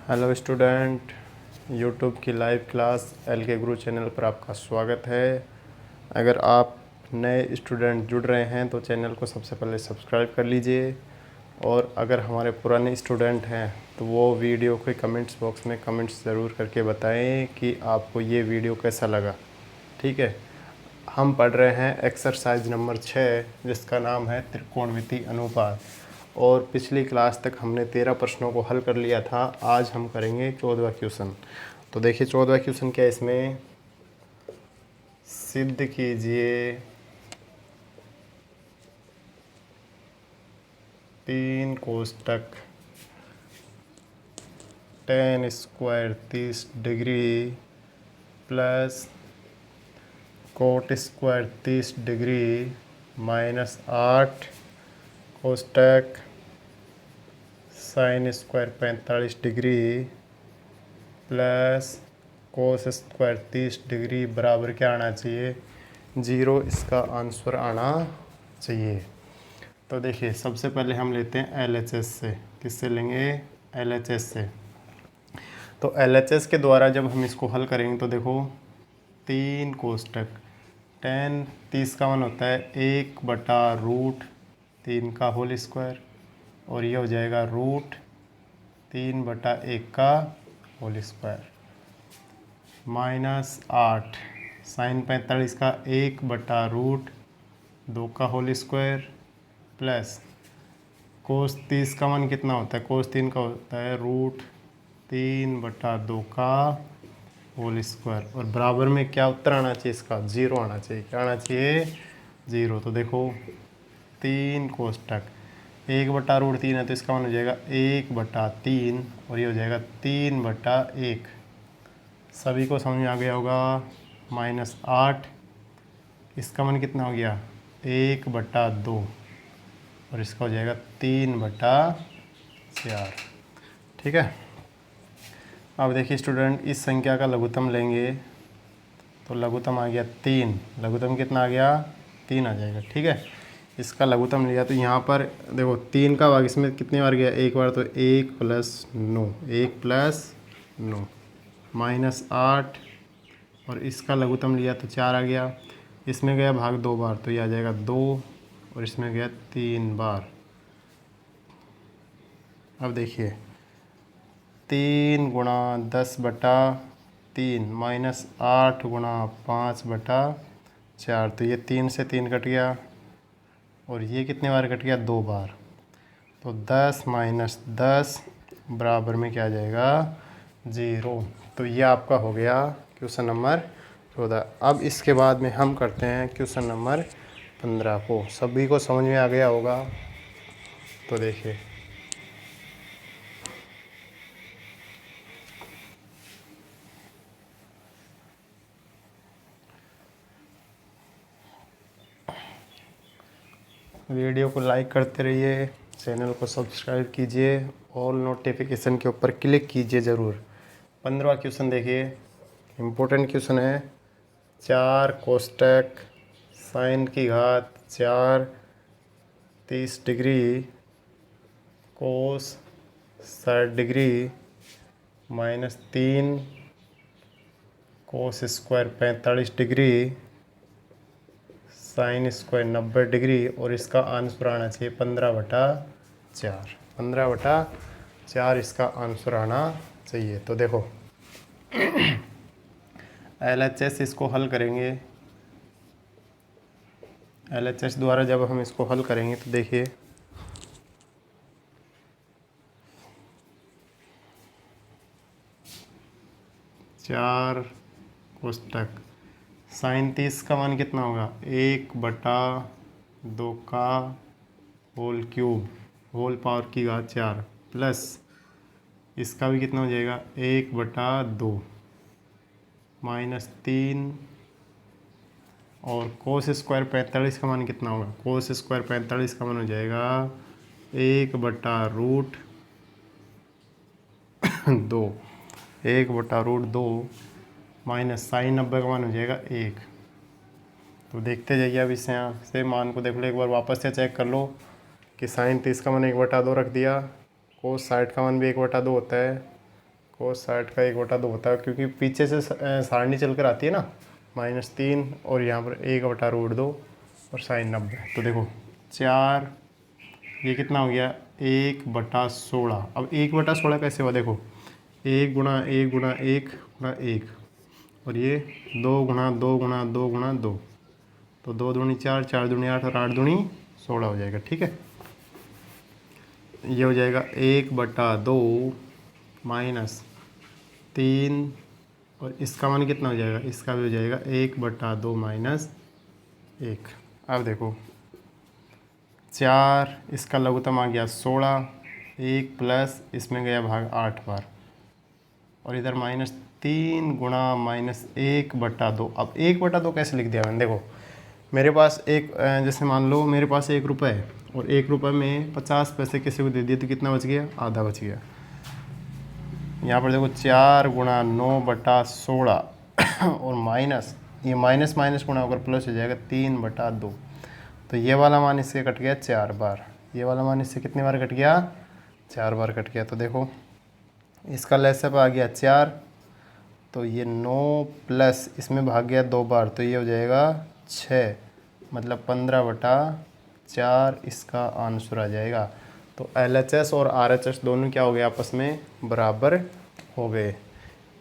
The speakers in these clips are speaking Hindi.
हेलो स्टूडेंट, यूट्यूब की लाइव क्लास एल के गुरु चैनल पर आपका स्वागत है। अगर आप नए स्टूडेंट जुड़ रहे हैं तो चैनल को सबसे पहले सब्सक्राइब कर लीजिए, और अगर हमारे पुराने स्टूडेंट हैं तो वो वीडियो के कमेंट्स बॉक्स में कमेंट्स ज़रूर करके बताएं कि आपको ये वीडियो कैसा लगा। ठीक है, हम पढ़ रहे हैं एक्सरसाइज नंबर 6 जिसका नाम है त्रिकोणमिति अनुपात, और पिछली क्लास तक हमने 13 प्रश्नों को हल कर लिया था। आज हम करेंगे 14वां क्वेश्चन। तो देखिए 14वां क्वेश्चन क्या है इसमें, सिद्ध कीजिए 3 कोष्टक tan square 30 degree plus cot square 30 degree minus 8 कोष्टक sine square 45 degree plus cos square 30 degree बराबर क्या आना चाहिए, 0। इसका आंसर आना चाहिए। तो देखिए सबसे पहले हम लेते हैं LHS से। किससे लेंगे? LHS से। तो LHS के द्वारा जब हम इसको हल करेंगे तो देखो 3 कोष्टक tan 30 का मान होता है 1/√3 का होल स्क्वायर, और ये हो जाएगा √3/1 का होल स्क्वायर माइनस 8 साइन 45 का 1/√2 का होल स्क्वायर प्लस कोस 30 का मान कितना होता है, कोस 3 का होता है √3/2 का होल स्क्वायर, और बराबर में क्या उत्तर आना चाहिए, इसका 0 आना चाहिए। क्या आना चाहिए? 0। तो देखो 3 कोष्टक 1/√3 है तो इसका मान हो जाएगा 1/3, और ये हो जाएगा 3/1। सभी को समझ में आ गया होगा। माइनस 8, इसका मान कितना हो गया 1/2, और इसका हो जाएगा 3/4। ठीक है। अब देखिए स्टूडेंट, इस संख्या का लघुत्तम लेंगे तो लघुत्तम आ गया 3। लघुत्तम कितना आ गया? 3 आ जाएगा। ठीक है, इसका लघुत्तम लिया तो यहाँ पर देखो 3 का भाग इसमें कितनी बार गया, एक बार, तो 1 + 9, 1 + 9 माइनस 8, और इसका लघुत्तम लिया तो 4 आ गया। इसमें गया भाग 2 बार तो ये आ जाएगा 2, और इसमें गया 3 बार। अब देखिए 3 × 10/3 माइनस 8 × 5/4, तो ये 3 से 3 कट गया, और ये कितने बार कट गया? 2 बार। तो 10 - 10 बराबर में क्या आ जाएगा? 0। तो ये आपका हो गया क्वेश्चन नंबर 14। अब इसके बाद में हम करते हैं क्वेश्चन नंबर 15 को। सभी को समझ में आ गया होगा। तो देखिए वीडियो को लाइक करते रहिए, चैनल को सब्सक्राइब कीजिए, ऑल नोटिफिकेशन के ऊपर क्लिक कीजिए ज़रूर। 15वां क्वेश्चन देखिए, इम्पोर्टेंट क्वेश्चन है। 4 कोष्टक साइन की घात 4 30 डिग्री कोस 60 degree minus 3 cos square 45 degree sine square 90 degree, और इसका आंसर आना चाहिए 15/4। 15/4 इसका आंसर आना चाहिए। तो देखो LHS इसको हल करेंगे। LHS द्वारा जब हम इसको हल करेंगे तो देखिए चार कोष्टक साइन 30 का मान कितना होगा, 1/2 का होल क्यूब होल पावर की घात 4 प्लस इसका भी कितना हो जाएगा 1/2 माइनस 3, और कोस स्क्वायर 45 का मान कितना होगा, कोस स्क्वायर 45 का मान हो जाएगा 1/√2, 1/√2 माइनस साइन 90 का मान हो जाएगा 1। तो देखते जाइए। अब इस यहाँ से मान को देख लो, एक बार वापस से चेक कर लो कि साइन 30 का मान 1/2 रख दिया, कोस 60 का मान भी 1/2 होता है, कोस 60 का 1/2 होता है, क्योंकि पीछे से सारणी चल कर आती है ना, -3 और यहाँ पर 1/√2 और sin 90। तो देखो 4, ये कितना हो गया 1/16। अब 1/16 कैसे हुआ, देखो 1 गुणा 1 गुणा 1 गुणा 1, और ये 2 गुणा 2 गुणा 2 गुणा 2, तो 2 दूनी 4, 4 दूनी 8 और 8 दूनी 16 हो जाएगा। ठीक है, ये हो जाएगा 1/2 -3, और इसका मान कितना हो जाएगा, इसका भी हो जाएगा 1/2 -1। अब देखो 4, इसका लघुत्तम आ गया 16, 1 प्लस इसमें गया भाग 8 बार, और इधर -3 गुणा -1/2। अब 1/2 कैसे लिख दिया मैंने, देखो मेरे पास एक जैसे मान लो मेरे पास 1 रुपये है, और 1 रुपये में 50 पैसे किसी को दे दिए, तो कितना बच गया, आधा बच गया। यहाँ पर देखो 4 गुणा 9/16 और माइनस, ये माइनस माइनस गुणा होकर प्लस हो जाएगा 3/2। तो ये वाला मान इससे कट गया 4 बार, ये वाला मान इससे कितनी बार कट गया, 4 बार कट गया। तो देखो इसका लहसप आ गया 4, तो ये 9 प्लस इसमें भाग गया 2 बार, तो ये हो जाएगा 6, मतलब 15/4 इसका आंसर आ जाएगा। तो LHS और RHS दोनों क्या हो गए, आपस में बराबर हो गए।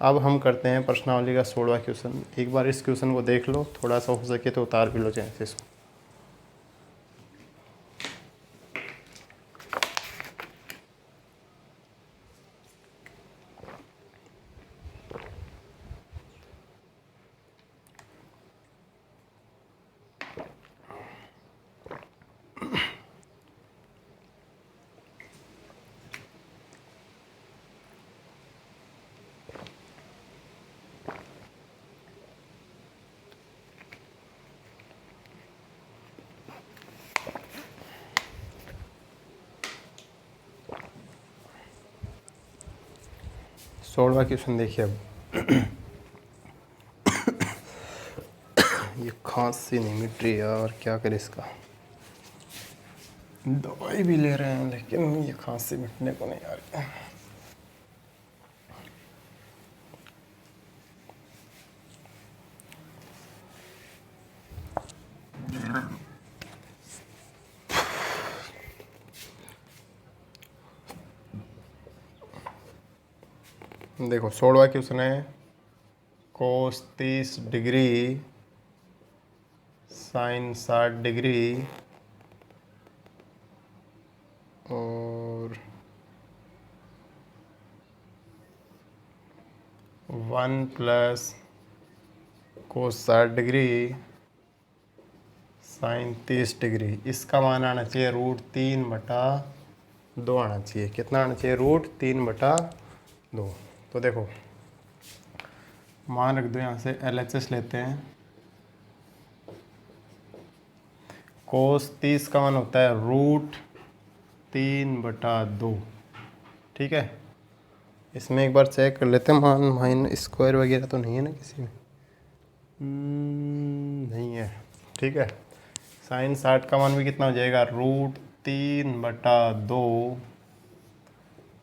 अब हम करते हैं प्रश्नावली का 16वां क्वेश्चन। एक बार इस क्वेश्चन को देख लो, थोड़ा सा हो सके तो उतार भी लो चाहे इसको। सोलवा क्वेश्चन देखिए। अब ये खांसी नहीं मिट रही यार, क्या करे इसका, दवाई भी ले रहे हैं लेकिन ये खांसी मिटने को नहीं आ रही। देखो 16वां क्वेश्चन है, कोस 30 डिग्री साइन 60 डिग्री और 1 plus cos 60 degree sine 30 degree, इसका मान आना चाहिए √3/2 आना चाहिए। कितना आना चाहिए, √3/2। तो देखो मान रख दो, यहाँ से LHS लेते हैं। कोस 30 का मान होता है √3/2। ठीक है, इसमें एक बार चेक कर लेते हैं, मान माइन स्क्वायर वगैरह तो नहीं है ना किसी में, नहीं है। ठीक है, साइन 60 का मान भी कितना हो जाएगा, √3/2,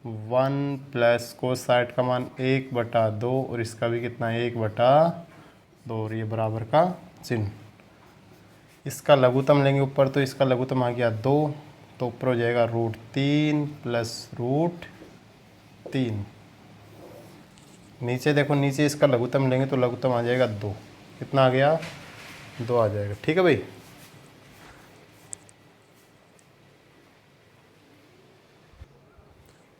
1 प्लस कोस 60 का मान 1/2, और इसका भी कितना है 1/2, और ये बराबर का चिन्ह। इसका लघुत्तम लेंगे ऊपर, तो इसका लघुत्तम आ गया 2, तो ऊपर हो जाएगा √3 प्लस √3। नीचे देखो, नीचे इसका लघुत्तम लेंगे तो लघुत्तम आ जाएगा 2, कितना आ गया, 2 आ जाएगा। ठीक है भाई,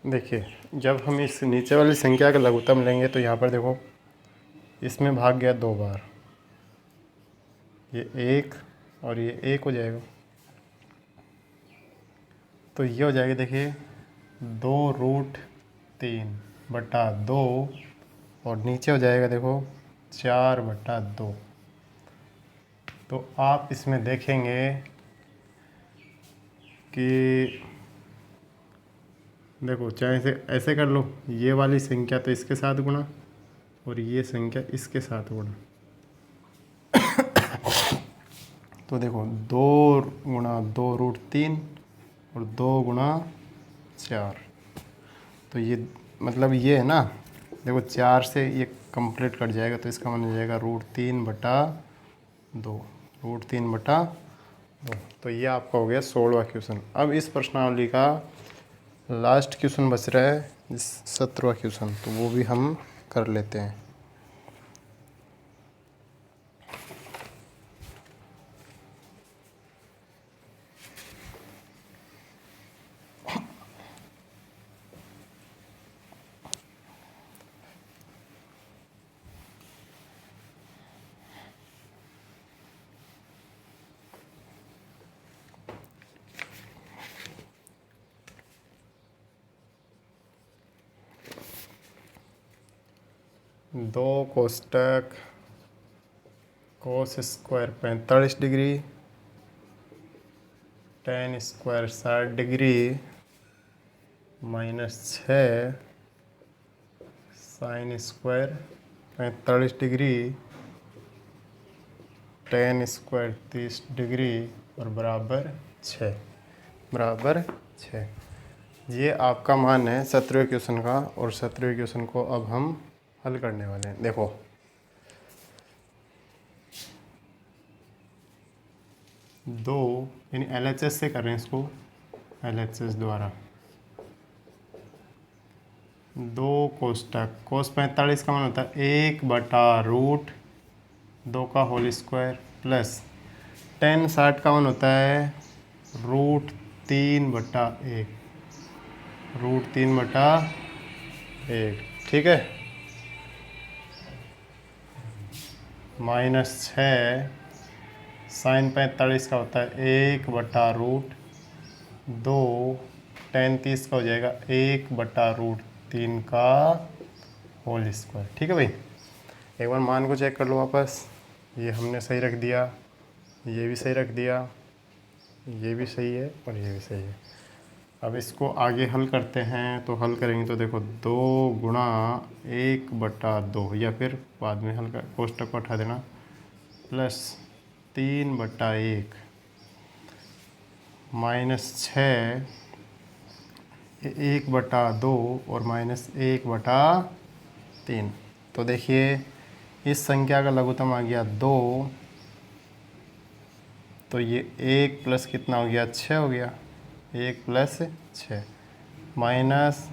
देखिए जब हम इस नीचे वाली संख्या का लघुत्तम लेंगे तो यहाँ पर देखो इसमें भाग गया 2 बार, ये 1 और ये 1 हो जाएगा, तो ये हो जाएगा देखिए 2√3/2, और नीचे हो जाएगा देखो 4/2। तो आप इसमें देखेंगे कि देखो चाहे से ऐसे कर लो, ये वाली संख्या तो इसके साथ गुणा और ये संख्या इसके साथ गुणा, तो देखो 2 गुणा 2√3 और 2 गुणा 4, तो ये मतलब ये है ना, देखो 4 से ये कंप्लीट कट जाएगा तो इसका मान हो जाएगा √3/2, √3/2। तो ये आपका हो गया 16वां क्वेश्चन। अब इस प्रश्नावली का लास्ट क्वेश्चन बच रहा है 17वां क्वेश्चन, तो वो भी हम कर लेते हैं। दो कोष्टक cos square 45 degree, tan square 60 degree, -6 sin square 45 degree, tan square 30 degree और बराबर 6। ये आपका मान है 17वें क्वेश्चन का, और 17वें क्वेश्चन को अब हम हल करने वाले हैं। देखो दो, यानी LHS से कर रहे हैं इसको, LHS द्वारा दो कोष्टक cos 45 का मान होता है 1/√2 का होल स्क्वायर प्लस tan 60 का मान होता है √3/1, √3/1, ठीक है, -6 sin 45 का होता है 1/√2, tan 30 का हो जाएगा 1/√3 का होल स्क्वायर। ठीक है भाई, एक बार मान को चेक कर लो वापस। ये हमने सही रख दिया, ये भी सही रख दिया, ये भी सही है और ये भी सही है। अब इसको आगे हल करते हैं, तो हल करेंगे तो देखो 2 गुणा 1/2, या फिर बाद में हल कर कोष्टक को हटा देना, प्लस 3/1 -6 1/2 और -1/3। तो देखिए इस संख्या का लघुत्तम आ गया 2, तो ये 1 प्लस कितना हो गया, 6 हो गया, 1 + 6 माइनस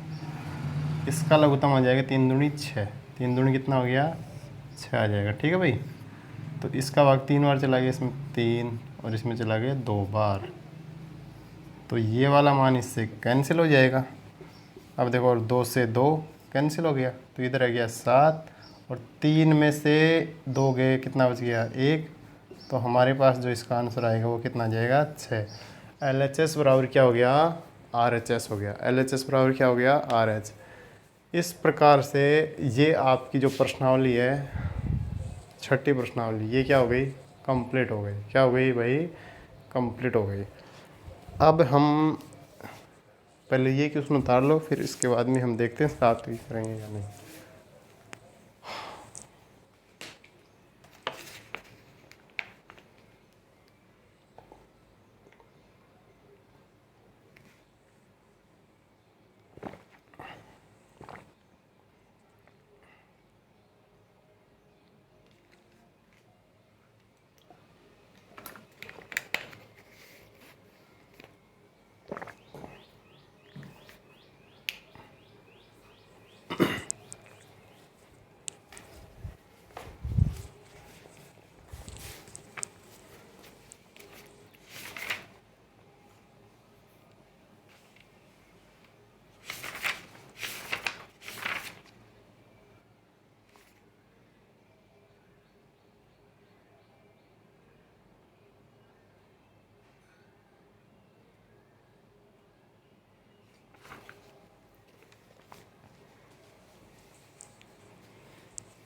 इसका लघुत्तम आ जाएगा 3 दूनी 6, 3 दूनी कितना हो गया, 6 आ जाएगा। ठीक है भाई, तो इसका भाग 3 बार चला गया, इसमें 3 और इसमें चला गया 2 बार, तो ये वाला मान इससे कैंसिल हो जाएगा। अब देखो, और 2 से 2 कैंसिल हो गया, तो इधर आ गया 7 और 3 में से 2 गए, कितना बच गया, 1। तो हमारे पास जो इसका आंसर आएगा वो कितना आ जाएगा, 6। LHS बराबर क्या हो गया, RHS हो गया। LHS बराबर क्या हो गया, RH। इस प्रकार से ये आपकी जो प्रश्नावली है, छठी प्रश्नावली, ये क्या हो गई, कंप्लीट हो गई। क्या हो गई भाई, कंप्लीट हो गई। अब हम पहले ये क्वेश्चन उतार लो, फिर इसके बाद में हम देखते हैं साथ ही करेंगे या नहीं।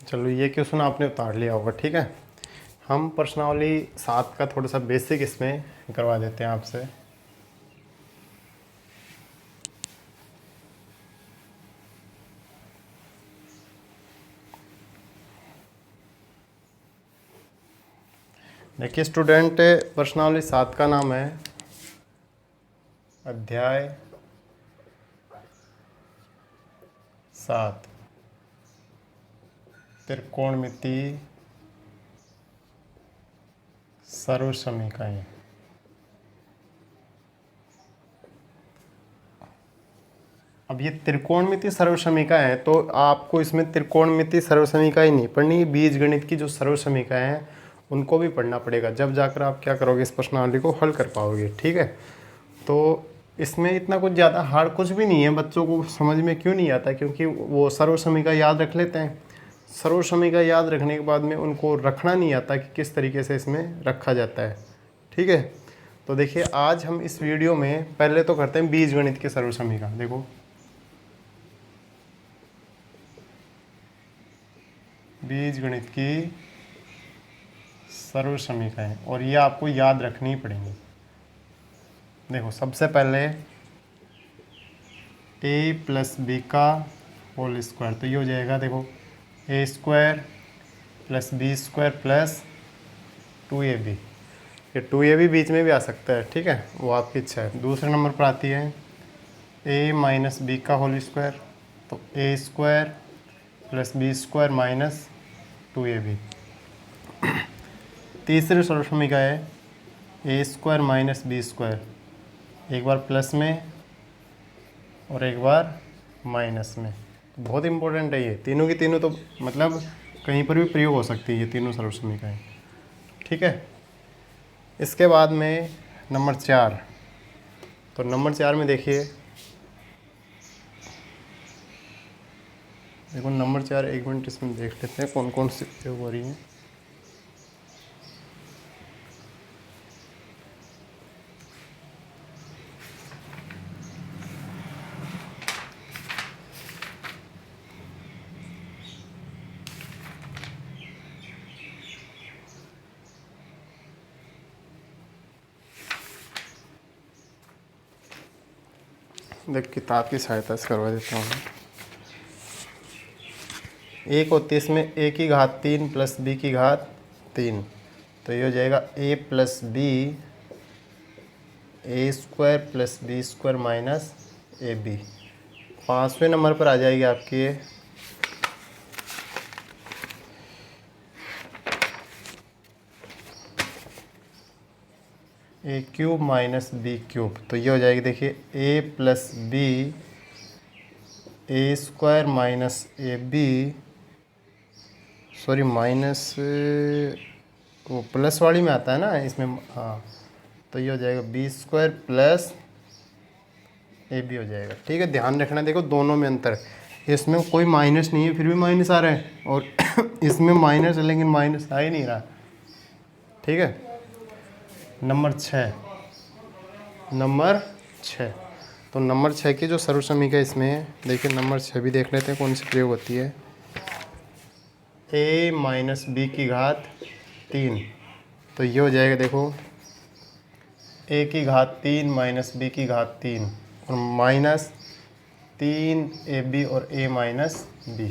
चलो, ये क्वेश्चन आपने उतार लिया होगा। ठीक है, हम प्रश्नावली 7 का थोड़ा सा बेसिक इसमें करवा देते हैं आपसे। देखिए स्टूडेंट, प्रश्नावली 7 का नाम है अध्याय 7, त्रिकोणमिति सर्वसमीकाएं। अब ये त्रिकोणमिति सर्वसमीकाएं हैं तो आपको इसमें त्रिकोणमिति सर्वसमीकाएं नहीं पढ़नी, बीजगणित की जो सर्वसमीकाएं हैं उनको भी पढ़ना पड़ेगा, जब जाकर आप क्या करोगे, इस प्रश्नावली को हल कर पाओगे। ठीक है, तो इसमें इतना कुछ ज़्यादा हार्ड कुछ भी नहीं है, बच्चों को समझ में क्यों नहीं आता, क्योंकि वो सर्वसमीका याद रख लेते हैं। सर्वसमीका याद रखने के बाद में उनको रखना नहीं आता कि किस तरीके से इसमें रखा जाता है। ठीक है, तो देखिए आज हम इस वीडियो में पहले तो करते हैं बीजगणित की सर्वसमीका। देखो बीजगणित की सर्वसमीकाएं, और ये आपको याद रखनी पड़ेंगी। देखो सबसे पहले a प्लस बी का होल स्क्वायर, तो ये हो जाएगा देखो a square plus B square plus 2ab। ये 2ab बीच में भी आ सकता है, ठीक है, वो आपकी इच्छा है। दूसरे नंबर पर आती है a माइनस बी का होल स्क्वायर, तो a square plus B square minus 2ab। तीसरी सर्वसमीका है a square minus B square, एक बार प्लस में और एक बार माइनस में। बहुत इंपॉर्टेंट है ये, तीनों की तीनों तो मतलब कहीं पर भी प्रयोग हो सकती है ये तीनों सर्वसमीकाएं। ठीक है, इसके बाद में नंबर 4, तो नंबर 4 में देखिए, देखो नंबर 4, एक मिनट इसमें देख लेते हैं कौन कौन सी प्रयोग हो रही हैं। देख किताब की सहायता से करवा देता हूँ। एक होती है इसमें a की घात 3 प्लस b की घात 3, तो ये हो जाएगा a plus b a square plus B square minus a b. 5वें नंबर पर आ जाएगी आपकी ये a cube minus b cube, तो ये हो जाएगी देखिए a plus b a square minus a b, sorry minus वो प्लस वाली में आता है ना इसमें, हाँ, तो ये हो जाएगा B square plus A B हो जाएगा। ठीक है, ध्यान रखना, देखो दोनों में अंतर, इसमें कोई माइनस नहीं है फिर भी माइनस आ रहा है, और इसमें माइनस है लेकिन माइनस आ ही नहीं रहा। ठीक है, नंबर 6, तो नंबर 6 की जो सर्वसमीका इसमें है, देखिए नंबर 6 भी देख लेते हैं कौन सी प्रयोग होती है। a माइनस बी की घात 3, तो ये हो जाएगा देखो a की घात 3 माइनस बी की घात 3 और माइनस 3ab और a minus B,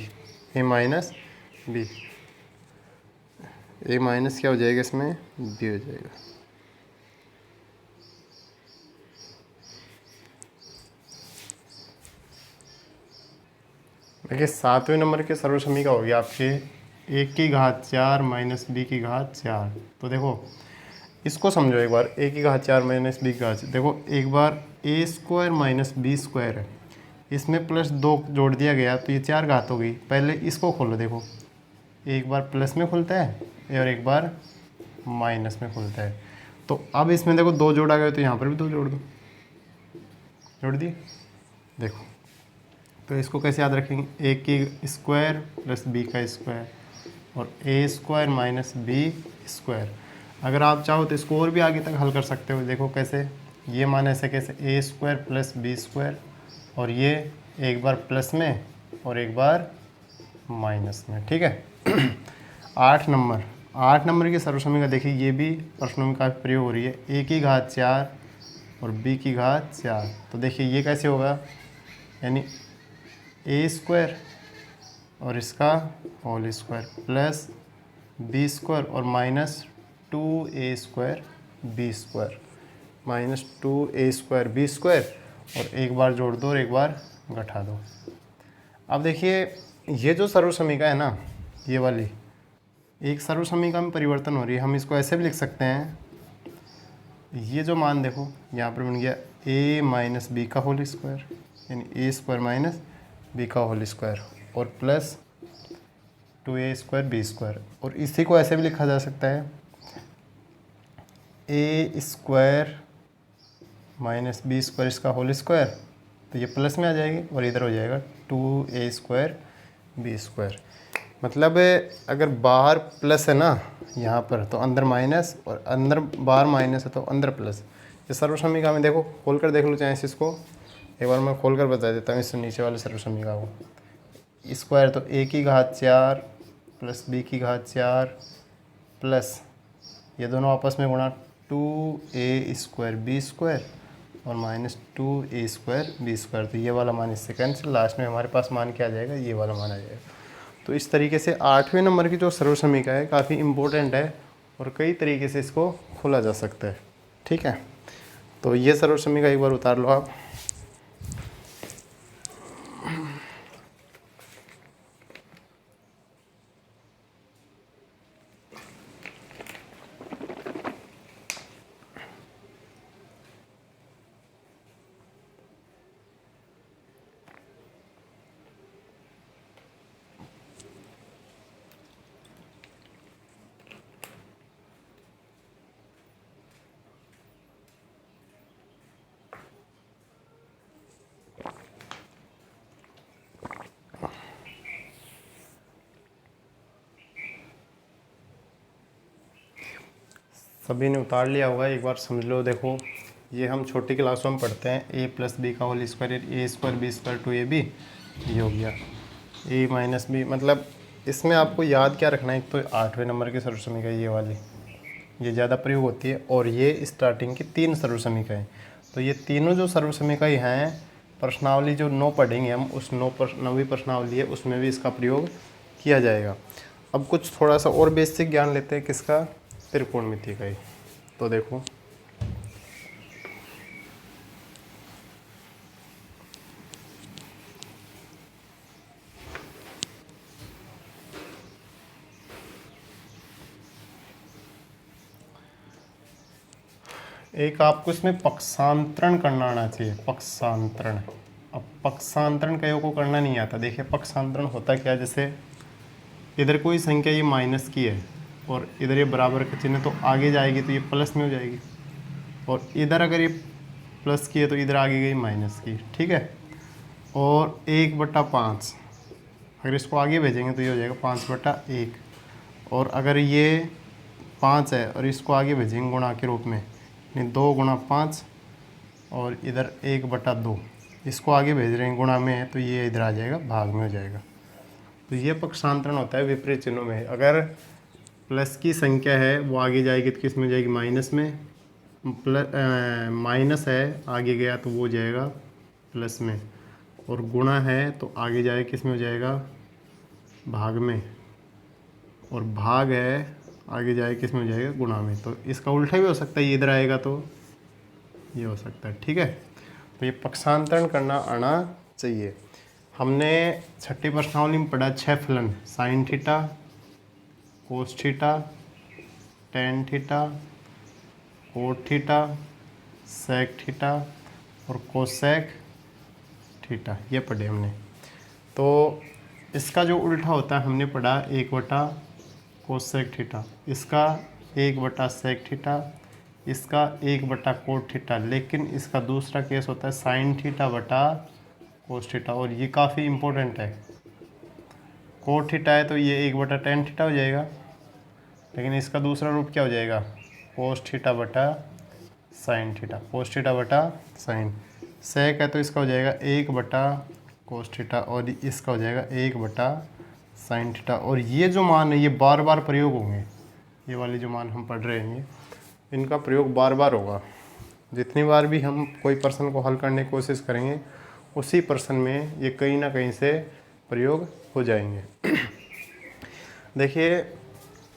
a minus क्या हो जाएगा इसमें, b हो जाएगा। देखिए 7वें नंबर के सर्वसमीका होगी आपके a की घात 4 माइनस बी की घात 4, तो देखो इसको समझो एक बार, a की घात 4 माइनस बी की घात, देखो एक बार a square minus B square है, इसमें प्लस 2 जोड़ दिया गया तो ये 4 घात हो गई। पहले इसको खोलो, देखो एक बार प्लस में खुलता है और एक बार माइनस में खुलता है, तो अब इसमें देखो 2 जोड़ा गया तो यहाँ पर भी 2 जोड़ दो, जोड़ दिए। देखो तो इसको कैसे याद रखेंगे, a की स्क्वायर प्लस b का स्क्वायर और a square minus b square. अगर आप चाहो तो इसको और भी आगे तक हल कर सकते हो। देखो कैसे, ये मान ऐसे कैसे, a square plus B square और ये एक बार प्लस में और एक बार माइनस में। ठीक है 8 नंबर की सर्वसमीका देखिए, ये भी प्रश्नों में काफ़ी प्रयोग हो रही है, a की घात 4 और b की घात 4, तो देखिए ये कैसे होगा, यानी a स्क्वायर और इसका whole square plus B square और minus 2a square B square, minus 2a square B square, और एक बार जोड़ दो और एक बार घटा दो। अब देखिए ये जो सर्वसमीका है ना, ये वाली एक सर्व समीकरण में परिवर्तन हो रही है। हम इसको ऐसे भी लिख सकते हैं, ये जो मान देखो यहाँ पर बन गया a माइनस बी का होल स्क्वायर, यानी ए स्क्वायर माइनस बी का होल स्क्वायर, और plus 2a square B square. और इसी को ऐसे भी लिखा जा सकता है a square minus B square इसका होल स्क्वायर, तो ये प्लस में आ जाएगी और इधर हो जाएगा 2a स्क्वायर बी स्क्वायर। मतलब अगर बाहर प्लस है ना यहाँ पर, तो अंदर माइनस, और अंदर बाहर माइनस है तो अंदर प्लस। ये सर्व समीकरण में देखो, खोल कर देख लो चाहे इसको, एक बार मैं खोल कर बता देता हूँ इससे नीचे वाले सर्व समीकरण को। स्क्वायर तो a की घात 4 प्लस b की घात 4 प्लस ये दोनों आपस में गुणा 2a स्क्वायर बी स्क्वायर और minus 2a square B square. तो ये वाला मान इससे कैंसिल, लास्ट में हमारे पास मान क्या आ जाएगा, ये वाला मान आ जाएगा। तो इस तरीके से 8वें नंबर की जो सर्व समीकरण है काफ़ी इम्पोर्टेंट है और कई तरीके से इसको खोला जा सकता है। ठीक है, तो ये सर्व समीकरण एक बार उतार लो आप। सभी ने उतार लिया होगा, एक बार समझ लो। देखो ये हम छोटी क्लासों में पढ़ते हैं a प्लस बी का होल स्क्वायर, ए स्क्वायर बी स्क्वायर 2ab, ये हो गया a माइनस बी। मतलब इसमें आपको याद क्या रखना है, एक तो 8वें नंबर की सर्व समीकरण ये वाली, ये ज़्यादा प्रयोग होती है, और ये स्टार्टिंग की 3 सर्व समीकरण हैं। तो ये तीनों जो सर्व समीकरण हैं, प्रश्नावली जो 9 पढ़ेंगे हम, उस 9वीं प्रश्नावली है उसमें भी इसका प्रयोग किया जाएगा। अब कुछ थोड़ा सा और बेसिक ज्ञान लेते हैं किसका, त्रिकोणमिति का ही। तो देखो एक आपको इसमें पक्षांतरण करना आना चाहिए, पक्षांतरण। अब पक्षांतरण कईयों को करना नहीं आता। देखिए पक्षांतरण होता क्या, जैसे इधर कोई संख्या ये माइनस की है और इधर ये बराबर का चिन्ह, तो आगे जाएगी तो ये प्लस में हो जाएगी, और इधर अगर ये प्लस की है तो इधर आगे गई माइनस की। ठीक है, और 1/5 अगर इसको आगे भेजेंगे तो ये हो जाएगा 5/1, और अगर ये 5 है और इसको आगे भेजेंगे गुणा के रूप में, यानी 2 गुणा 5, और इधर 1/2 इसको आगे भेज रहे हैं गुणा में, तो ये इधर आ जाएगा भाग में हो जाएगा। तो ये पक्षांतरण होता है विपरीत चिन्हों में। अगर प्लस की संख्या है वो आगे जाएगी तो किस में जाएगी, माइनस में। माइनस है आगे गया तो वो हो जाएगा प्लस में, और गुणा है तो आगे जाए किस में हो जाएगा, भाग में, और भाग है आगे जाए किस में हो जाएगा, गुणा में। तो इसका उल्टा भी हो सकता है, ये इधर आएगा तो ये हो सकता है। ठीक है, तो ये पक्षांतरण करना आना चाहिए। हमने 6ठी प्रश्नावली में पढ़ा 6 फलन, sine theta, cos theta, tan theta, cot theta, sec theta और कोसेक थीटा, ये पढ़े हमने। तो इसका जो उल्टा होता है हमने पढ़ा 1/कोसेक थीटा, इसका 1/सेक थीटा, इसका 1/कोट थीटा। लेकिन इसका दूसरा केस होता है साइन थीटा बटा कोस थीटा, और ये काफ़ी इम्पोर्टेंट है। कोट थीटा है तो ये 1/tan थीटा हो जाएगा, लेकिन इसका दूसरा रूप क्या हो जाएगा, कोस थीटा बटा साइन थीटा, कोस थीटा बटा साइन। सेक है तो इसका हो जाएगा 1/कोस थीटा, और इसका हो जाएगा 1/साइन थीटा। और ये जो मान है ये बार बार प्रयोग होंगे, ये वाले जो मान हम पढ़ रहे हैं इनका प्रयोग बार बार होगा। जितनी बार भी हम कोई प्रश्न को हल करने की कोशिश करेंगे, उसी प्रश्न में ये कहीं ना कहीं से प्रयोग हो जाएंगे। देखिए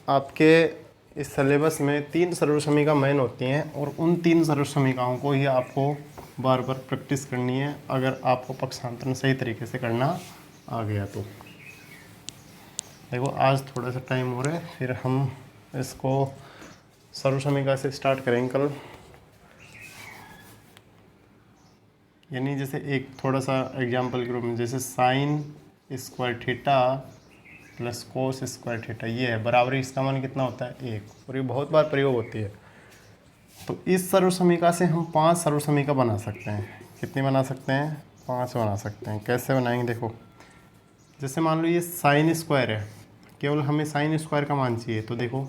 आपके इस सिलेबस में 3 सर्व समीकरण मेन होती हैं, और उन 3 सर्व समीकरणों को ही आपको बार बार प्रैक्टिस करनी है, अगर आपको पक्षांतरण सही तरीके से करना आ गया तो। देखो आज थोड़ा सा टाइम हो रहा है, फिर हम इसको सर्व समीकरण से स्टार्ट करेंगे कल। यानी जैसे एक थोड़ा सा एग्जांपल के रूप में, जैसे sine square theta plus cos square theta ये है, बराबरी इसका मान कितना होता है 1, और ये बहुत बार प्रयोग होती है। तो इस सर्व समीकरण से हम 5 सर्व समीकरण बना सकते हैं। कितनी बना सकते हैं? 5 बना सकते हैं। कैसे बनाएंगे देखो, जैसे मान लो ये साइन स्क्वायर है, केवल हमें साइन स्क्वायर का मान चाहिए, तो देखो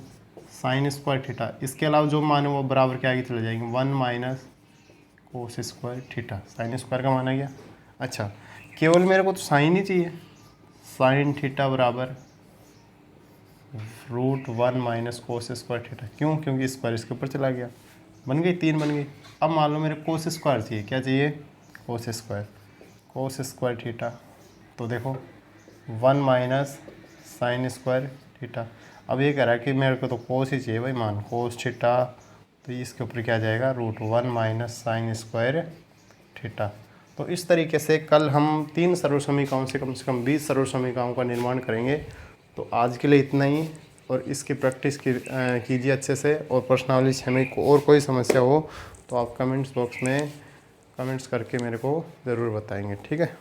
साइन स्क्वायर थीटा, इसके अलावा जो मान है वो बराबर के आगे चले जाएंगे, 1 minus cos square theta, sine square का मान आ गया। अच्छा, केवल मेरे को तो साइन ही चाहिए, साइन थीटा बराबर √1 माइनस कोस स्क्वायर थीटा। क्यों? क्योंकि स्क्वायर इसके ऊपर चला गया, बन गई 3 बन गई। अब मान लो मेरे कोस स्क्वायर चाहिए, क्या चाहिए? Cos square theta. तो देखो 1 माइनस साइन स्क्वायर थीटा। अब ये कह रहा है कि मेरे को तो कोस ही चाहिए भाई मान, कोस थीटा, तो इसके ऊपर क्या जाएगा? √1 माइनस साइन स्क्वायर थीटा। तो इस तरीके से कल हम 3 सर्व समीकरणों से कम 20 सर्व समीकरणों का निर्माण करेंगे। तो आज के लिए इतना ही, और इसकी प्रैक्टिस कीजिए अच्छे से। और प्रश्नावली 6 में और कोई समस्या हो तो आप कमेंट्स बॉक्स में कमेंट्स करके मेरे को ज़रूर बताएंगे, ठीक है।